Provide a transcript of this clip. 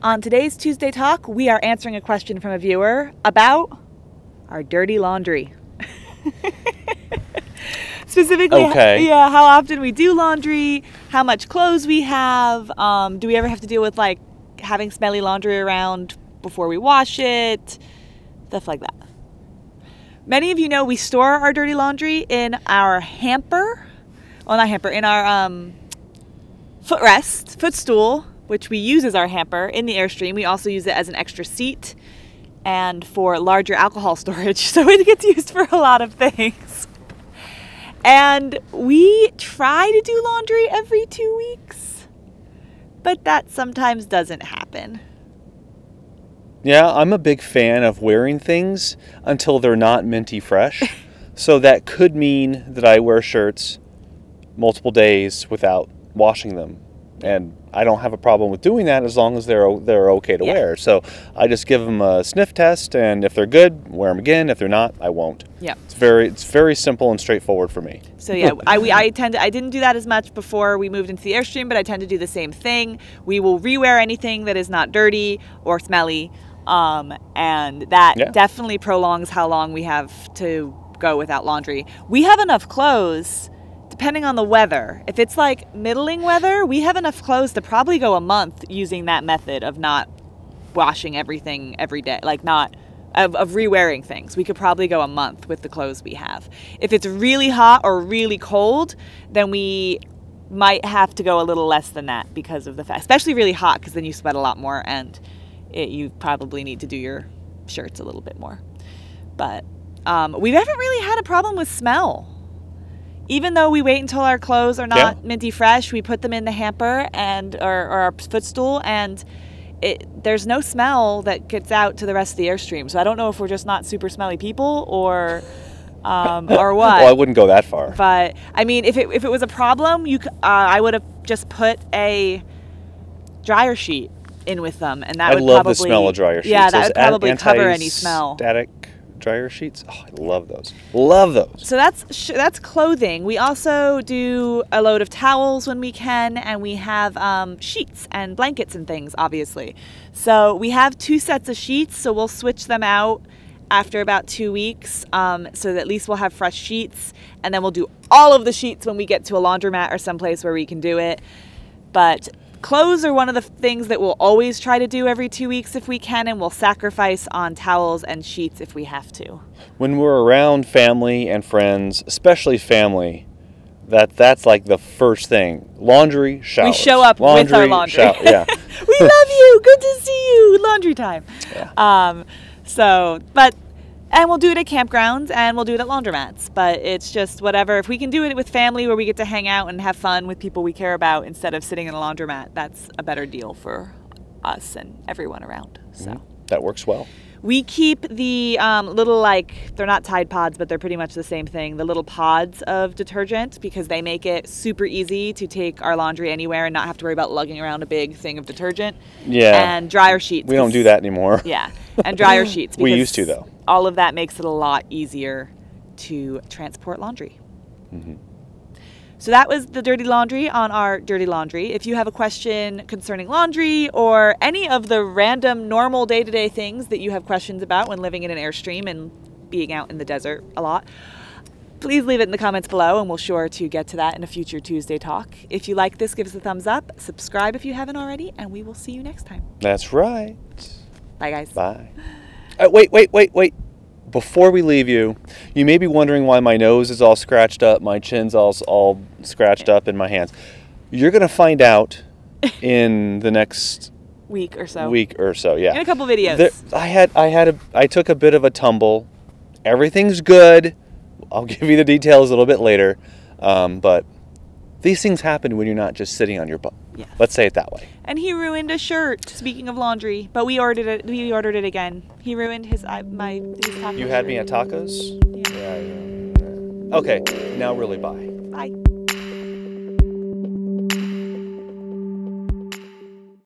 On today's Tuesday Talk, we are answering a question from a viewer about our dirty laundry. Specifically, how often we do laundry, how much clothes we have, do we ever have to deal with like having smelly laundry around before we wash it, stuff like that. Many of you know we store our dirty laundry in our hamper, well not hamper, in our footstool, which we use as our hamper in the Airstream. We also use it as an extra seat and for larger alcohol storage, so it gets used for a lot of things. And we try to do laundry every 2 weeks, but that sometimes doesn't happen. Yeah, I'm a big fan of wearing things until they're not minty fresh. So that could mean that I wear shirts multiple days without washing them. And I don't have a problem with doing that as long as they're okay to wear. So I just give them a sniff test, and if they're good, wear them again. If they're not, I won't. Yeah. It's very simple and straightforward for me. So yeah, I didn't do that as much before we moved into the Airstream, but I tend to do the same thing. We will rewear anything that is not dirty or smelly, and that definitely prolongs how long we have to go without laundry. We have enough clothes. Depending on the weather. If it's like middling weather, we have enough clothes to probably go a month using that method of not washing everything every day, like not of re-wearing things. We could probably go a month with the clothes we have. If it's really hot or really cold, then we might have to go a little less than that because of the fact, especially really hot, because then you sweat a lot more and you probably need to do your shirts a little bit more. But we haven't really had a problem with smell. Even though we wait until our clothes are not minty fresh, we put them in the hamper and or our footstool, and there's no smell that gets out to the rest of the Airstream. So I don't know if we're just not super smelly people or what. Well, I wouldn't go that far. But I mean, if it was a problem, I would have just put a dryer sheet in with them, and that would probably. I love the smell of dryer sheets. Yeah, that would probably cover any smell. Static dryer sheets. Oh, I love those. Love those. So that's clothing. We also do a load of towels when we can, and we have sheets and blankets and things, obviously. So we have 2 sets of sheets, so we'll switch them out after about 2 weeks, so that at least we'll have fresh sheets, and then we'll do all of the sheets when we get to a laundromat or someplace where we can do it. But clothes are one of the things that we'll always try to do every 2 weeks if we can, and we'll sacrifice on towels and sheets if we have to. When we're around family and friends, especially family, that's like the first thing. Laundry, showers. We show up with our laundry. Yeah. We love you. Good to see you. Laundry time. Yeah. And we'll do it at campgrounds, and we'll do it at laundromats. But it's just whatever. If we can do it with family where we get to hang out and have fun with people we care about instead of sitting in a laundromat, that's a better deal for us and everyone around. So that works well. We keep the little, they're not Tide Pods, but they're pretty much the same thing, the little pods of detergent, because they make it super easy to take our laundry anywhere and not have to worry about lugging around a big thing of detergent. Yeah. And dryer sheets. We don't do that anymore. Yeah. And dryer sheets. We used to, though. All of that makes it a lot easier to transport laundry. So that was the dirty laundry on our dirty laundry. If you have a question concerning laundry or any of the random normal day-to-day things that you have questions about when living in an Airstream and being out in the desert a lot, please leave it in the comments below, and we'll sure to get to that in a future Tuesday Talk. If you like this, give us a thumbs up, subscribe if you haven't already, and we will see you next time. That's right. Bye, guys. Bye. Wait. Before we leave you, you may be wondering why my nose is all scratched up, my chin's all scratched up, in my hands. You're going to find out in the next week or so, yeah. In a couple videos. I took a bit of a tumble. Everything's good. I'll give you the details a little bit later. But these things happen when you're not just sitting on your butt. Yeah. Let's say it that way. And he ruined a shirt, speaking of laundry, but we ordered it again. He ruined his taco. You had me at tacos? Yeah. Okay, now really bye. Bye.